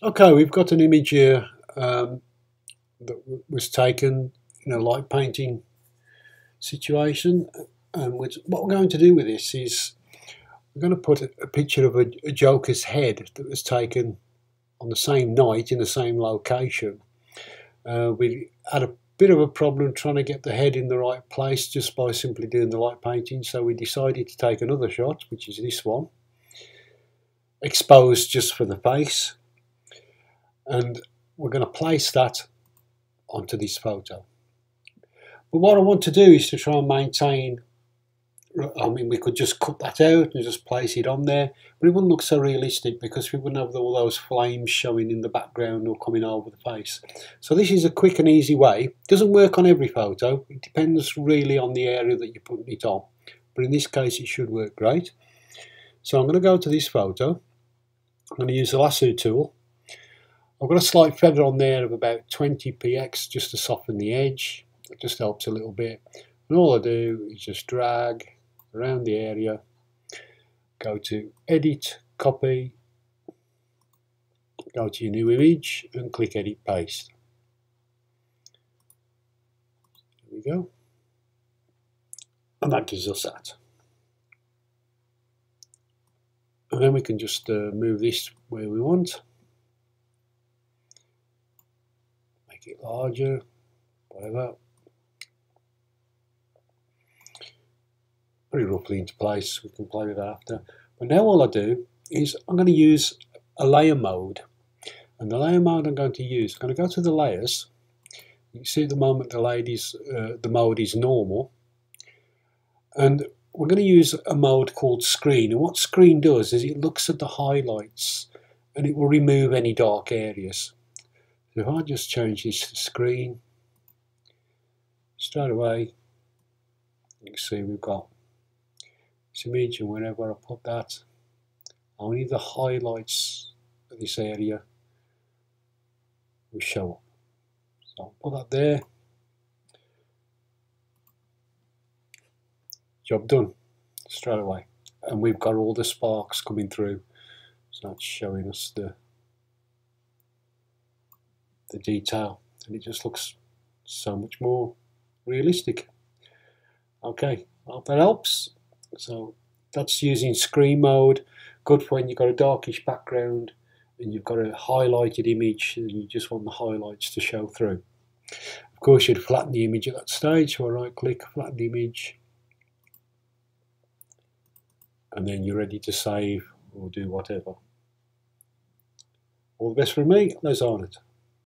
Okay, we've got an image here that was taken in a light painting situation, and what we're going to do with this is we're going to put a picture of a joker's head that was taken on the same night in the same location. We had a bit of a problem trying to get the head in the right place just by simply doing the light painting, so we decided to take another shot, which is this one, exposed just for the face, and we're going to place that onto this photo. But what I want to do is to try and maintain, I mean, we could just cut that out and just place it on there, but it wouldn't look so realistic because we wouldn't have all those flames showing in the background or coming over the face. So this is a quick and easy way. It doesn't work on every photo. It depends really on the area that you're putting it on. But in this case, it should work great. So I'm going to go to this photo. I'm going to use the lasso tool. I've got a slight feather on there of about 20 px just to soften the edge. It just helps a little bit. And all I do is just drag around the area, go to Edit, Copy, go to your new image and click Edit Paste. There we go. And that gives us that. And then we can just move this where we want. Make it larger, whatever. Pretty roughly into place, we can play with that after. But now all I do is I'm going to use a layer mode. And the layer mode I'm going to use, I'm going to go to the layers. You can see at the moment the mode is normal. And we're going to use a mode called screen. And what screen does is it looks at the highlights and it will remove any dark areas. So if I just change this to screen, straight away you can see we've got this image, and whenever I put that, only the highlights of this area will show up. So I'll put that there. Job done straight away, and we've got all the sparks coming through, so that's showing us the detail, and it just looks so much more realistic. Okay, I hope that helps. So that's using screen mode, good for when you've got a darkish background and you've got a highlighted image and you just want the highlights to show through. Of course, you'd flatten the image at that stage, so I right click, flatten the image, and then you're ready to save or do whatever. All the best from me, Les Arnott.